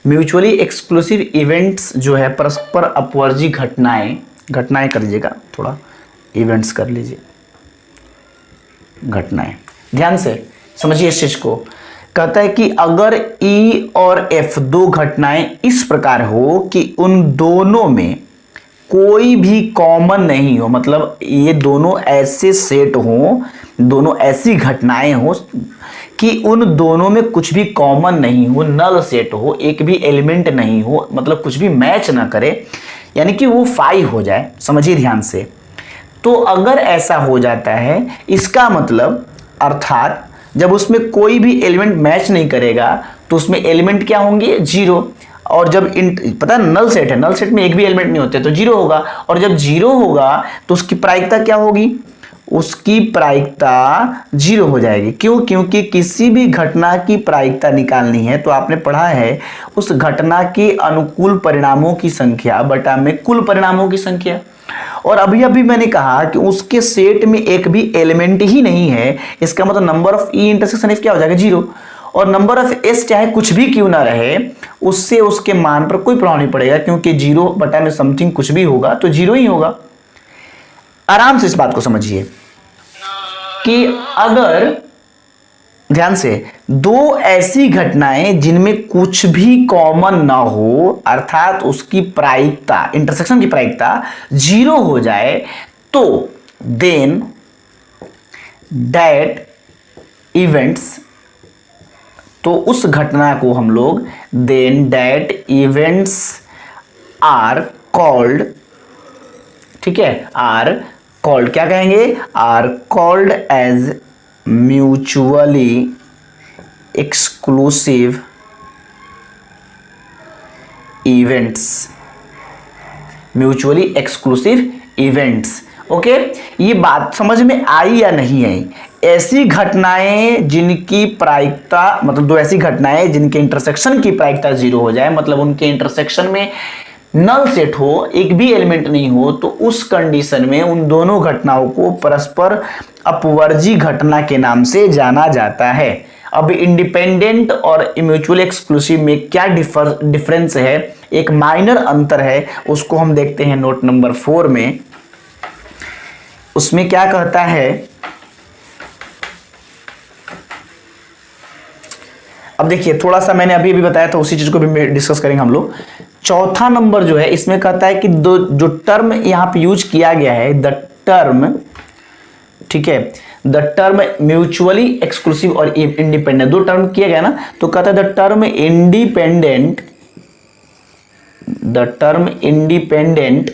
[SPEAKER 1] म्यूचुअली एक्सक्लूसिव इवेंट्स जो है परस्पर अपवर्जी घटनाएं कर लीजिएगा, थोड़ा इवेंट्स कर लीजिए, घटनाएं, ध्यान से समझिए इस चीज को। कहता है कि अगर E और F दो घटनाएं इस प्रकार हो कि उन दोनों में कोई भी कॉमन नहीं हो, मतलब ये दोनों ऐसे सेट हो, दोनों ऐसी घटनाएं हो कि उन दोनों में कुछ भी कॉमन नहीं हो, नल सेट हो, एक भी एलिमेंट नहीं हो, मतलब कुछ भी मैच ना करे, यानी कि वो फाई हो जाए। समझिए ध्यान से। तो अगर ऐसा हो जाता है, इसका मतलब अर्थात जब उसमें कोई भी एलिमेंट मैच नहीं करेगा तो उसमें एलिमेंट क्या होंगे, जीरो। और जब पता है नल सेट है, नल सेट में एक भी एलिमेंट नहीं होते तो जीरो होगा, और जब जीरो होगा तो उसकी प्रायिकता क्या होगी, उसकी प्रायिकता जीरो हो जाएगी। क्यों? क्योंकि किसी भी घटना की प्रायिकता निकालनी है तो आपने पढ़ा है उस घटना के अनुकूल परिणामों की संख्या बटा में कुल परिणामों की संख्या। और अभी अभी मैंने कहा कि उसके सेट में एक भी एलिमेंट ही नहीं है, इसका मतलब number of E intersection F क्या हो जाएगा, जीरो। और नंबर ऑफ एस चाहे कुछ भी क्यों ना रहे, उससे उसके मान पर कोई प्रभाव नहीं पड़ेगा, क्योंकि जीरो बटा में समथिंग कुछ भी होगा तो जीरो ही होगा। आराम से इस बात को समझिए कि अगर ध्यान से दो ऐसी घटनाएं जिनमें कुछ भी कॉमन ना हो, अर्थात उसकी प्रायिकता, इंटरसेक्शन की प्रायिकता जीरो हो जाए, तो देन दैट इवेंट्स, तो उस घटना को हम लोग then that events are called, ठीक है, आर कॉल्ड, क्या कहेंगे, are called as mutually exclusive events, mutually exclusive events. Okay, ये बात समझ में आई या नहीं आई? ऐसी घटनाएं जिनकी प्रायिकता, मतलब दो ऐसी घटनाएं जिनके इंटरसेक्शन की प्रायिकता जीरो हो जाए, मतलब उनके इंटरसेक्शन में नल सेट हो, एक भी एलिमेंट नहीं हो, तो उस कंडीशन में उन दोनों घटनाओं को परस्पर अपवर्जी घटना के नाम से जाना जाता है। अब इंडिपेंडेंट और म्यूचुअल एक्सक्लूसिव में क्या डिफरेंस है, एक माइनर अंतर है, उसको हम देखते हैं नोट नंबर 4 में। उसमें क्या कहता है, अब देखिए थोड़ा सा मैंने अभी बताया था, उसी चीज को भी डिस्कस करेंगे हम लोग। चौथा नंबर जो है इसमें कहता है कि जो टर्म यहां पे यूज किया गया है, द टर्म, ठीक है, द टर्म म्यूचुअली एक्सक्लूसिव और इंडिपेंडेंट, दो टर्म किया गया ना, तो कहता है the term independent, the term independent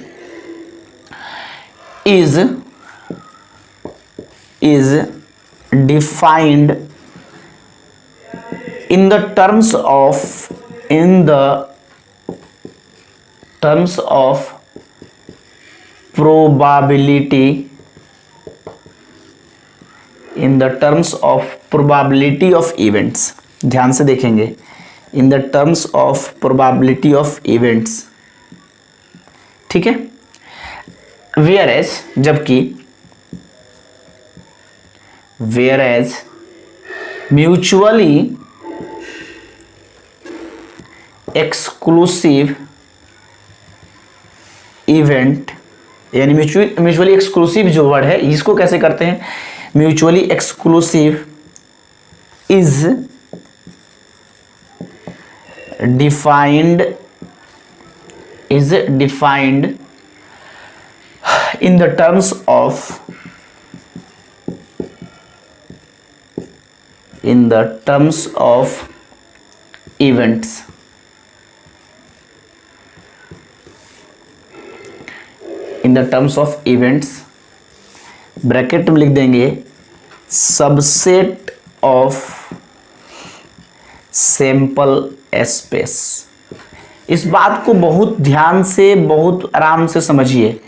[SPEAKER 1] is defined in the terms of probability, in the terms of probability of events। ध्यान से देखेंगे, in the terms of probability of events, ठीक है। whereas जबकि whereas mutually exclusive event, यानी mutually exclusive जो word है इसको कैसे करते हैं, mutually exclusive is defined in the terms of events, in the terms of events, bracket में लिख देंगे सबसेट ऑफ सैंपल स्पेस। इस बात को बहुत ध्यान से, बहुत आराम से समझिए,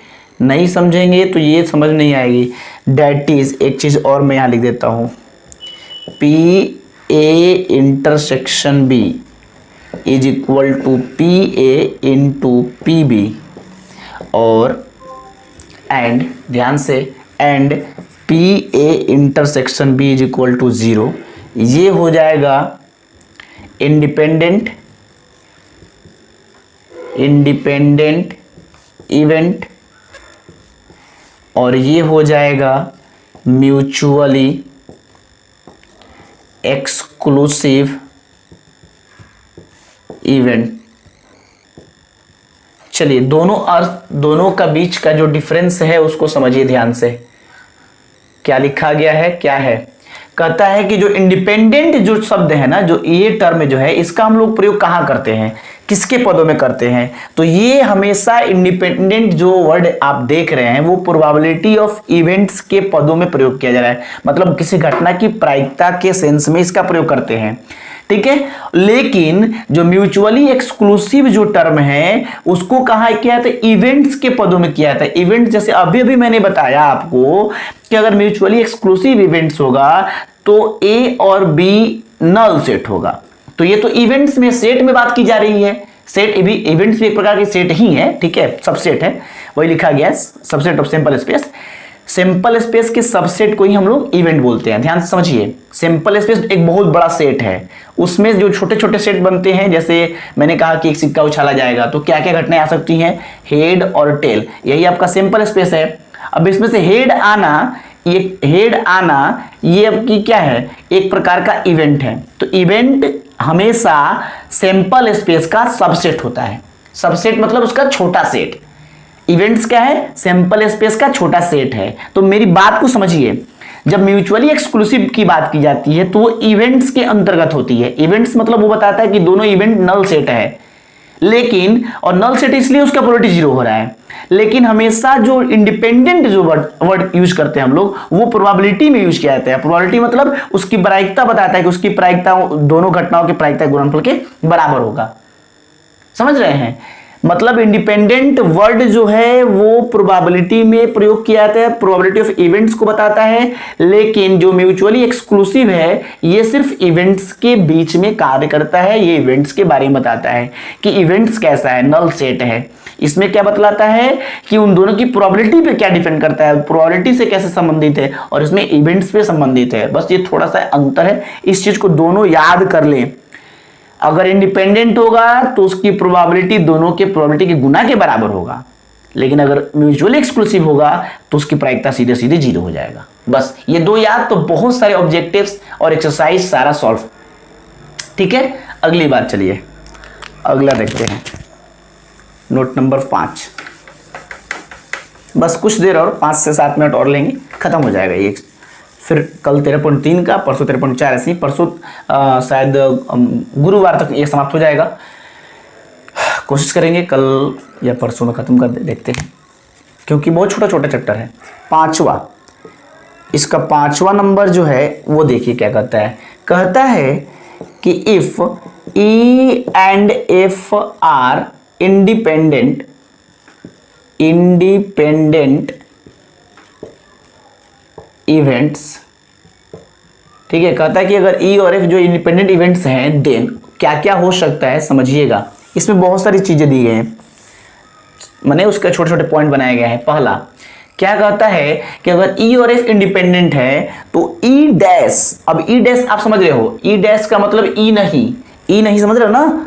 [SPEAKER 1] नहीं समझेंगे तो ये समझ नहीं आएगी। डेट इज, एक चीज और मैं यहां लिख देता हूं, P A intersection B is equal to P A into P B, और एंड ध्यान से and P A intersection B is equal to 0, ये हो जाएगा इंडिपेंडेंट इवेंट और ये हो जाएगा म्यूचुअली एक्सक्लूसिव इवेंट। चलिए दोनों का बीच का जो डिफरेंस है उसको समझिए ध्यान से। क्या लिखा गया है, क्या है, कहता है कि जो इंडिपेंडेंट जो शब्द है ना, जो ये टर्म जो है, इसका हम लोग प्रयोग कहाँ करते हैं, किसके पदों में करते हैं? तो ये हमेशा इंडिपेंडेंट जो वर्ड आप देख रहे हैं वो प्रोबेबिलिटी ऑफ इवेंट्स के पदों में प्रयोग किया जा रहा है, मतलब किसी घटना की प्रायिकता के सेंस में इसका प्रयोग करते हैं, ठीक है। लेकिन जो म्यूचुअली एक्सक्लूसिव जो टर्म है उसको कहा किया था, इवेंट्स के पदों में किया था। इवेंट जैसे अभी अभी मैंने बताया आपको कि अगर म्यूचुअली एक्सक्लूसिव इवेंट्स होगा तो ए और बी नल सेट होगा। तो ये तो इवेंट्स में सेट में बात की जा रही है, सेट भी इवेंट्स भी एक प्रकार की सेट ही है, ठीक है, सबसेट है, वही लिखा गया है, subset of simple space. Simple space के सबसेट को ही हम लोग इवेंट बोलते हैं, ध्यान से समझिए। सिंपल स्पेस एक बहुत बड़ा सेट है, उसमें जो छोटे छोटे सेट बनते हैं, जैसे मैंने कहा कि एक सिक्का उछाला जाएगा तो क्या क्या घटनाएं आ सकती हैं, हेड और टेल, यही आपका सिंपल स्पेस है। अब इसमें से हेड आना ये आपकी क्या है, एक प्रकार का इवेंट है। तो इवेंट हमेशा सिंपल स्पेस का सबसेट होता है। सबसेट मतलब उसका छोटा सेट। इवेंट्स क्या है, सिंपल स्पेस का छोटा सेट है। तो मेरी बात को समझिए, जब म्यूचुअली एक्सक्लूसिव की बात की जाती है तो वो इवेंट्स के अंतर्गत होती है। इवेंट्स मतलब वो बताता है कि दोनों इवेंट नल सेट है, लेकिन और नल सेट इसलिए उसका प्रोबेबिलिटी 0 हो रहा है। लेकिन हमेशा जो इंडिपेंडेंट जो वर्ड यूज करते हैं हम लोग, वो प्रोबेबिलिटी में यूज किया जाता है। प्रोबेबिलिटी मतलब उसकी प्रायिकता बताता है कि उसकी प्रायिकता दोनों घटनाओं की प्रायिकता गुणनफल के बराबर होगा। समझ रहे हैं, मतलब इंडिपेंडेंट वर्ड जो है वो प्रोबेबिलिटी में प्रयोग किया जाता है, प्रोबेबिलिटी ऑफ इवेंट्स को बताता है। लेकिन जो म्यूचुअली एक्सक्लूसिव है ये सिर्फ इवेंट्स के बीच में कार्य करता है, ये इवेंट्स के बारे में बताता है कि इवेंट्स कैसा है, नल सेट है। इसमें क्या बतलाता है कि उन दोनों की प्रोबेबिलिटी पे क्या डिपेंड करता है, प्रोबेबिलिटी से कैसे संबंधित है, और इसमें इवेंट्स पे संबंधित है। बस ये थोड़ा सा अंतर है, इस चीज को दोनों याद कर लें। अगर इंडिपेंडेंट होगा तो उसकी प्रोबेबिलिटी दोनों के प्रोबेबिलिटी के गुना के बराबर होगा, लेकिन अगर म्यूचुअली एक्सक्लूसिव होगा तो उसकी प्रायिकता सीधे सीधे 0 हो जाएगा। बस ये दो याद तो बहुत सारे ऑब्जेक्टिव्स और एक्सरसाइज सारा सॉल्व, ठीक है। अगली बात, चलिए अगला देखते हैं, नोट नंबर 5। बस कुछ देर और 5 से 7 मिनट और लेंगे, खत्म हो जाएगा ये। फिर कल 13.3 का, परसों 13.4, ऐसे ही परसों शायद गुरुवार तक ये समाप्त हो जाएगा। कोशिश करेंगे कल या परसों में खत्म कर देखते हैं, क्योंकि बहुत छोटा छोटा चैप्टर है। 5वां, इसका 5वां नंबर जो है वो देखिए क्या कहता है। कहता है कि if E and F are independent events, ठीक है। कहता है कि अगर ई और एफ जो इंडिपेंडेंट इवेंट्स हैं, देन क्या क्या हो सकता है, समझिएगा। इसमें बहुत सारी चीजें दी गई हैं, मैंने उसके छोटे छोटे पॉइंट बनाए गए हैं। पहला क्या कहता है कि अगर ई और एफ इंडिपेंडेंट है तो ई डैश, अब ई डैश आप समझ रहे हो, ई डैश का मतलब ई नहीं समझ रहे हो ना,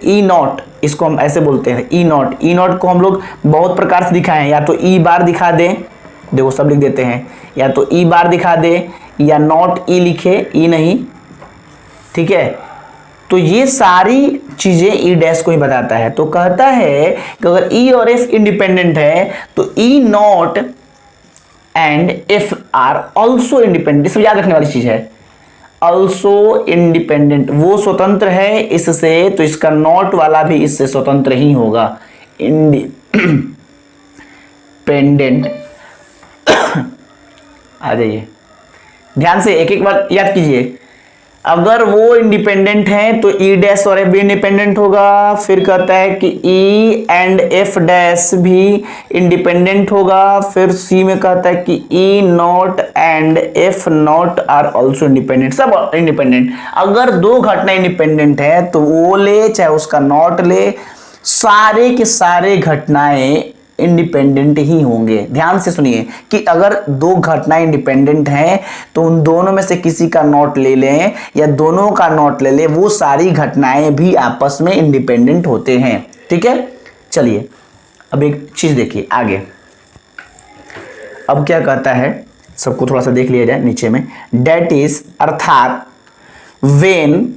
[SPEAKER 1] ई नॉट, इसको हम ऐसे बोलते हैं ई नॉट। ई नॉट को हम लोग बहुत प्रकार से दिखाए हैं, या तो ई बार दिखा दें, देखो सब लिख देते हैं, या तो ई बार दिखा दे, या नॉट ई लिखे, ई नहीं, ठीक है। तो ये सारी चीजें ई डैश को ही बताता है। तो कहता है कि अगर ई और एफ इंडिपेंडेंट है तो E not and F are also independent. सब याद रखने वाली चीज है, ऑल्सो इंडिपेंडेंट, वो स्वतंत्र है इससे, तो इसका नॉट वाला भी इससे स्वतंत्र ही होगा, इंडिपेंडेंट। आ जाइए ध्यान से, एक एक बार याद कीजिए। अगर वो इंडिपेंडेंट है तो ई डैश और एफ भी इंडिपेंडेंट होगा। फिर कहता है कि ई एंड एफ डैश भी इंडिपेंडेंट होगा। फिर सी में कहता है कि E not and F not are also independent, सब इंडिपेंडेंट। अगर दो घटना इंडिपेंडेंट है तो वो ले चाहे उसका नॉट ले, सारे के सारे घटनाएं इंडिपेंडेंट ही होंगे। ध्यान से सुनिए कि अगर दो घटनाएं इंडिपेंडेंट हैं तो उन दोनों में से किसी का नॉट ले लें या दोनों का नॉट ले लें, वो सारी घटनाएं भी आपस में इंडिपेंडेंट होते हैं। ठीक है, चलिए अब एक चीज देखिए आगे। अब क्या कहता है, सबको थोड़ा सा देख लिया जाए नीचे में। डेट इज अर्थात वेन,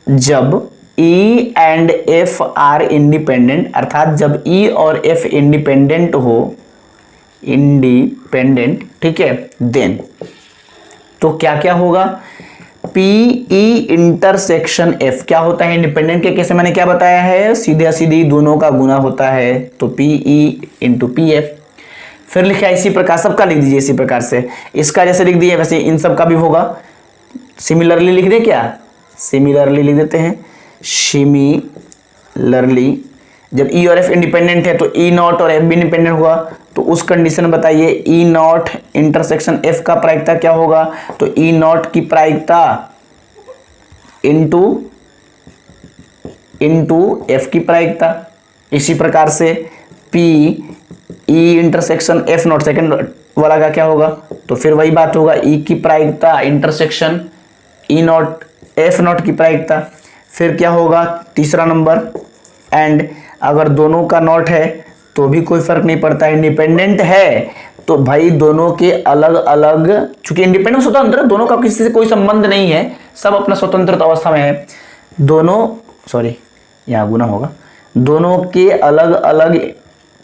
[SPEAKER 1] जब E and F are independent, अर्थात जब E और F इंडिपेंडेंट हो, इंडिपेंडेंट, ठीक है, देन तो क्या क्या होगा, PE इंटरसेक्शन F क्या होता है इंडिपेंडेंट के केस में, मैंने क्या बताया है, सीधे सीधी दोनों का गुना होता है, तो PE इंटू PF। फिर लिखा इसी प्रकार, सबका लिख दीजिए इसी प्रकार से, इसका जैसे लिख दिए वैसे इन सब का भी होगा। सिमिलरली लिख दे, क्या सिमिलरली लिख देते हैं, सिमिलरली जब E और F इंडिपेंडेंट है तो E नॉट और F भी इंडिपेंडेंट होगा, तो उस कंडीशन बताइए E नॉट इंटरसेक्शन F का प्रायिकता क्या होगा, तो E नॉट की प्रायिकता इंटू F की प्रायिकता। इसी प्रकार से P E intersection F not second वाला का क्या होगा, तो फिर वही बात होगा, E की प्रायिकता intersection E not F not की प्रायिकता। फिर क्या होगा तीसरा नंबर, एंड अगर दोनों का नॉट है तो भी कोई फर्क नहीं पड़ता, इंडिपेंडेंट है तो भाई दोनों के अलग अलग, चूंकि इंडिपेंडेंट स्वतंत्र, दोनों का किसी से कोई संबंध नहीं है, सब अपना स्वतंत्र अवस्था में है, दोनों, सॉरी यहाँ गुना होगा, दोनों के अलग अलग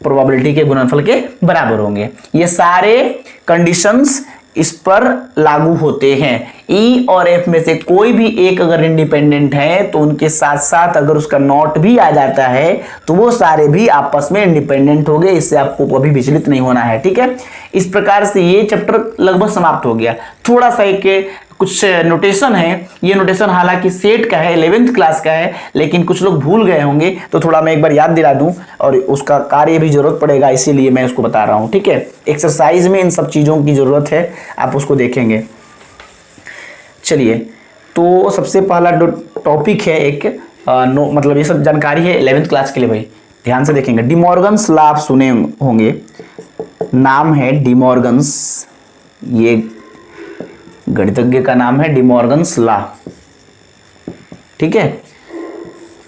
[SPEAKER 1] प्रोबेबिलिटी के गुणनफल के बराबर होंगे। ये सारे कंडीशंस इस पर लागू होते हैं। E और F में से कोई भी एक अगर इंडिपेंडेंट है तो उनके साथ साथ अगर उसका नॉट भी आ जाता है तो वो सारे भी आपस में इंडिपेंडेंट हो गए, इससे आपको कभी विचलित नहीं होना है। ठीक है, इस प्रकार से ये चैप्टर लगभग समाप्त हो गया। थोड़ा सा एक कुछ नोटेशन है, ये नोटेशन हालांकि सेट का है, 11th क्लास का है, लेकिन कुछ लोग भूल गए होंगे तो थोड़ा मैं एक बार याद दिला दूं, और उसका कार्य भी जरूरत पड़ेगा इसीलिए मैं उसको बता रहा हूं। ठीक है, एक्सरसाइज में इन सब चीजों की जरूरत है, आप उसको देखेंगे। चलिए, तो सबसे पहला टॉपिक है एक मतलब ये सब जानकारी है 11th क्लास के लिए, भाई ध्यान से देखेंगे। डिमॉर्गन्स लॉ आप सुने होंगे, नाम है डिमॉर्गन्स, ये गणितज्ञ का नाम है डिमॉर्गन्स लॉ। ठीक है,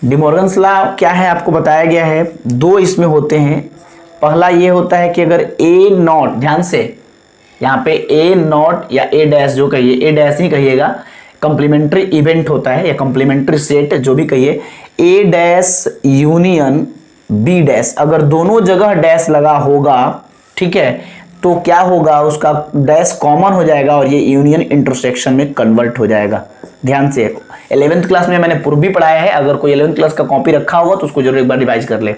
[SPEAKER 1] डिमॉर्गन्स लॉ क्या है आपको बताया गया है, दो इसमें होते हैं। पहला ये होता है कि अगर ए नॉट, ध्यान से यहाँ पे ए नॉट या ए डैश जो कहिए, ए डैश ही कहिएगा, कंप्लीमेंट्री इवेंट होता है या कंप्लीमेंट्री सेट जो भी कहिए, ए डैश यूनियन बी डैश, अगर दोनों जगह डैश लगा होगा, ठीक है, तो क्या होगा, उसका डैश कॉमन हो जाएगा और ये यूनियन इंटरसेक्शन में कन्वर्ट हो जाएगा। ध्यान से, 11th क्लास में मैंने पूर्व भी पढ़ाया है, अगर कोई 11th क्लास का कॉपी रखा होगा तो उसको जरूर एक बार रिवाइज कर ले।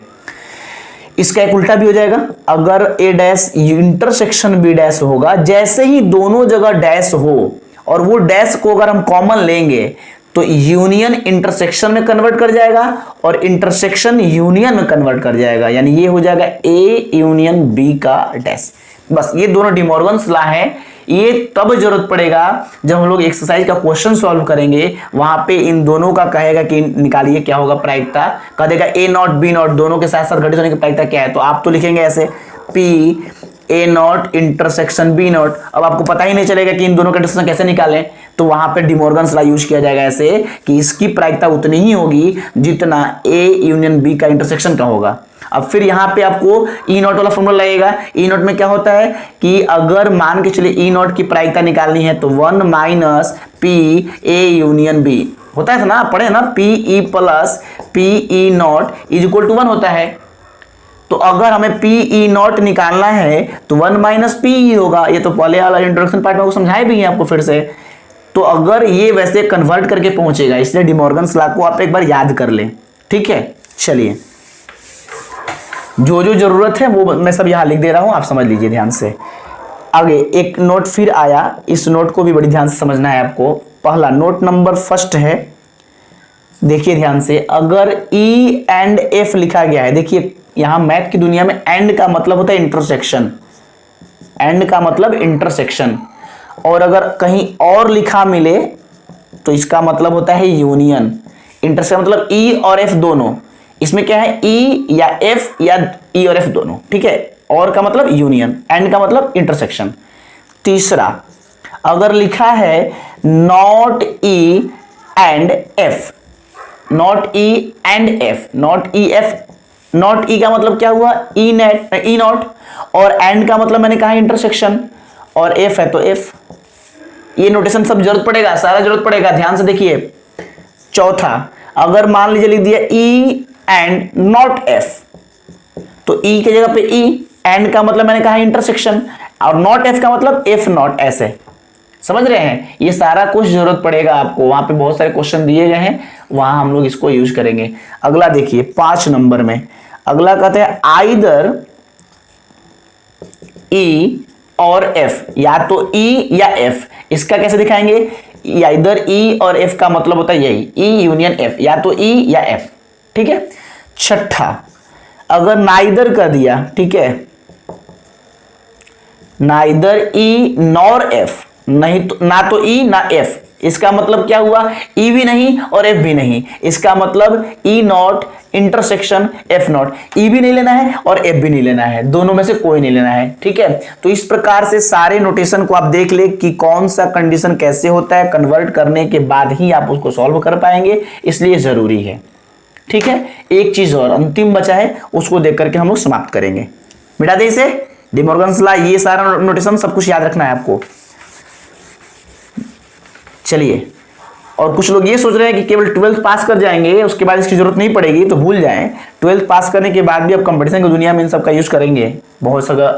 [SPEAKER 1] इसका एक उल्टा भी हो जाएगा, अगर ए डैश इंटरसेक्शन बी डैश होगा, जैसे ही दोनों जगह डैश हो और वो डैश को अगर हम कॉमन लेंगे तो यूनियन इंटरसेक्शन में कन्वर्ट कर जाएगा और इंटरसेक्शन यूनियन में कन्वर्ट कर जाएगा, यानी ये हो जाएगा ए यूनियन बी का डैश। बस ये दोनों डिमॉर्गन्स लॉ है। ये तब जरूरत पड़ेगा जब हम लोग एक्सरसाइज का क्वेश्चन सॉल्व करेंगे, वहां पे इन दोनों का कहेगा कि निकालिए क्या होगा प्रायिकता, कह देगा ए नॉट बी नॉट दोनों के साथ साथ घटित होने की प्रायिकता क्या है, तो आप तो लिखेंगे ऐसे P A not intersection B not. अब आपको पता ही नहीं चलेगा कि इन दोनों का इंटरसेक्शन कैसे निकालें, तो वहां पे डिमॉर्गन्स लॉ यूज किया जाएगा ऐसे कि इसकी प्रायिकता उतनी ही होगी जितना ए यूनियन बी का इंटरसेक्शन का होगा। अब फिर यहां पे आपको ई नॉट वाला फॉर्मूला लगेगा। ई नॉट में क्या होता है कि अगर मान के चलिए ई नॉट की प्रायिकता निकालनी है तो 1 minus P A union B होता है ना, पढ़े ना, P E plus P E not is equal to 1 होता है। तो अगर हमें पी ई नॉट निकालना है तो 1 माइनस पी ई होगा। ये तो पहले वाला इंट्रोडक्शन पार्ट में आपको समझाए भी हैं आपको फिर से। तो अगर ये वैसे कन्वर्ट करके पहुंचेगा, इसलिए डिमॉर्गन्स लॉ को आप एक बार याद कर लें। ठीक है, चलिए जो जो जरूरत है वो मैं सब यहां लिख दे रहा हूं, आप समझ लीजिए ध्यान से। आगे एक नोट फिर आया, इस नोट को भी बड़ी ध्यान से समझना है आपको। पहला नोट नंबर फर्स्ट है, देखिए ध्यान से, अगर ई एंड एफ लिखा गया है, देखिए यहां मैथ की दुनिया में एंड का मतलब होता है इंटरसेक्शन, एंड का मतलब इंटरसेक्शन, और अगर कहीं और लिखा मिले तो इसका मतलब होता है यूनियन। इंटरसेक्शन मतलब ई और एफ दोनों, इसमें क्या है, ई या एफ या ई और एफ दोनों, ठीक है। और का मतलब यूनियन, एंड का मतलब इंटरसेक्शन। तीसरा, अगर लिखा है not E and F, not E and F, not E F, not E का मतलब क्या हुआ, ई नेट, ई नॉट, और एंड का मतलब मैंने कहा इंटरसेक्शन, और एफ है तो एफ। ये नोटेशन सब जरूरत पड़ेगा, सारा जरूरत पड़ेगा, ध्यान से देखिए। चौथा, अगर मान लीजिए लिख दिया ई एंड नॉट एफ, तो ई की जगह पे ई, एंड का मतलब मैंने कहा इंटरसेक्शन, और नॉट एफ का मतलब एफ नॉट, ऐसे समझ रहे हैं। ये सारा कुछ जरूरत पड़ेगा आपको, वहां पे बहुत सारे क्वेश्चन दिए गए हैं, वहां हम लोग इसको यूज करेंगे। अगला देखिए 5 नंबर में, अगला कहते हैं आइदर ई और एफ, या तो ई या एफ। इसका कैसे दिखाएंगे, इधर ई और एफ का मतलब होता है यही, ई यूनियन एफ, या तो ई या एफ, ठीक है। छठा, अगर नाइदर कर दिया, ठीक है, नाइदर ई नॉर एफ, नहीं तो ना तो ई ना एफ, इसका मतलब क्या हुआ, ई भी नहीं और एफ भी नहीं, इसका मतलब ई नॉट इंटरसेक्शन एफ नॉट, ई भी नहीं लेना है और एफ भी नहीं लेना है, दोनों में से कोई नहीं लेना है, ठीक है। तो इस प्रकार से सारे नोटेशन को आप देख ले कि कौन सा कंडीशन कैसे होता है, कन्वर्ट करने के बाद ही आप उसको सॉल्व कर पाएंगे, इसलिए जरूरी है, ठीक है। एक चीज और अंतिम बचा है, उसको देख करके हम लोग समाप्त करेंगे। मिटा दे इसे, डी मॉर्गन्स लॉ, ये सारा नोटेशन सब कुछ याद रखना है आपको। चलिए, और कुछ लोग ये सोच रहे हैं कि केवल 12th पास कर जाएंगे उसके बाद इसकी जरूरत नहीं पड़ेगी, तो भूल जाएं। 12th पास करने के बाद भी अब कंपटीशन की दुनिया में इन सब का यूज करेंगे, बहुत सारा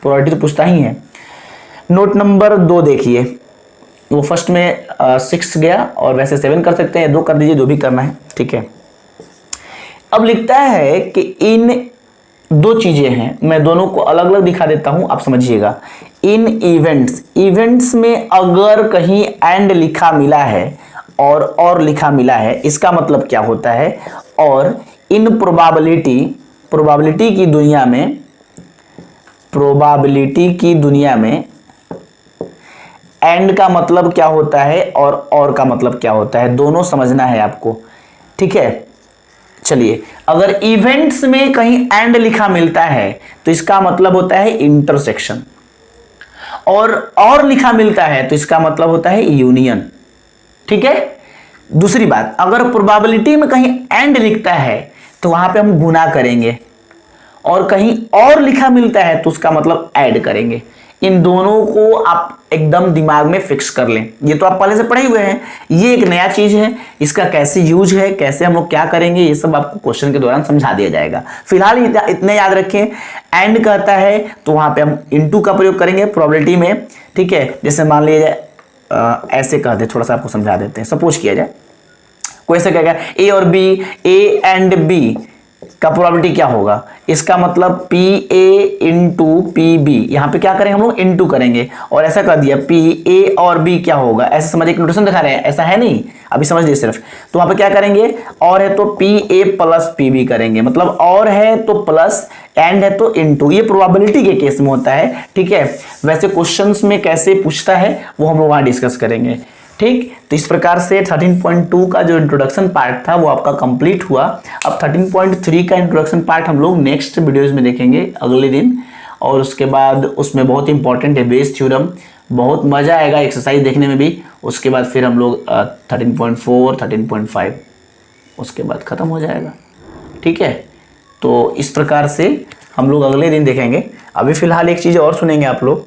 [SPEAKER 1] प्रायोरिटी तो पूछता ही है। नोट नंबर 2 देखिए, वो फर्स्ट में 6 गया, और वैसे 7 कर सकते हैं, 2 कर दीजिए, जो भी करना है, ठीक है। अब लिखता है कि इन 2 चीजें हैं, मैं दोनों को अलग अलग दिखा देता हूं, आप समझिएगा। इन इवेंट्स, इवेंट्स में अगर कहीं एंड लिखा मिला है और लिखा मिला है, इसका मतलब क्या होता है, और इन प्रोबेबिलिटी, प्रोबेबिलिटी की दुनिया में, प्रोबेबिलिटी की दुनिया में एंड का मतलब क्या होता है और का मतलब क्या होता है, दोनों समझना है आपको, ठीक है। चलिए, अगर इवेंट्स में कहीं एंड लिखा मिलता है तो इसका मतलब होता है इंटरसेक्शन, और लिखा मिलता है तो इसका मतलब होता है यूनियन, ठीक है। दूसरी बात, अगर प्रोबेबिलिटी में कहीं एंड लिखता है तो वहां पे हम गुना करेंगे, और कहीं और लिखा मिलता है तो उसका मतलब ऐड करेंगे। इन दोनों को आप एकदम दिमाग में फिक्स कर लें, ये तो आप पहले से पढ़े हुए हैं, ये एक नया चीज है, इसका कैसे यूज है, कैसे हम लोग क्या करेंगे, ये सब आपको क्वेश्चन के दौरान समझा दिया जाएगा। फिलहाल इतने याद रखें, एंड कहता है तो वहां पे हम इनटू का प्रयोग करेंगे प्रोबेबिलिटी में, ठीक है। जैसे मान लीजिए ऐसे कह दे, थोड़ा सा आपको समझा देते हैं, सपोज किया जाए कोई ऐसे कहेगा ए और बी, ए एंड बी का प्रोबेबिलिटी क्या होगा, इसका मतलब P A into P B, यहां पे क्या करेंगे हम लोग, इंटू करेंगे, और ऐसा कर दिया पी ए और बी क्या होगा, ऐसे समझ, एक नोटेशन दिखा रहे हैं, ऐसा है नहीं, अभी समझ लीजिए सिर्फ। तो वहां पे क्या करेंगे, और है तो P A plus P B करेंगे, मतलब और है तो प्लस, एंड है तो इंटू, ये प्रोबेबिलिटी के केस में होता है, ठीक है। वैसे क्वेश्चंस में कैसे पूछता है वो हम लोग वहां डिस्कस करेंगे, ठीक। तो इस प्रकार से 13.2 का जो इंट्रोडक्शन पार्ट था वो आपका कंप्लीट हुआ। अब 13.3 का इंट्रोडक्शन पार्ट हम लोग नेक्स्ट वीडियोस में देखेंगे अगले दिन, और उसके बाद उसमें बहुत इंपॉर्टेंट है बेस थ्योरम, बहुत मजा आएगा एक्सरसाइज देखने में भी। उसके बाद फिर हम लोग 13.4, 13.5 उसके बाद खत्म हो जाएगा, ठीक है। तो इस प्रकार से हम लोग अगले दिन देखेंगे। अभी फिलहाल एक चीज़ और सुनेंगे आप लोग,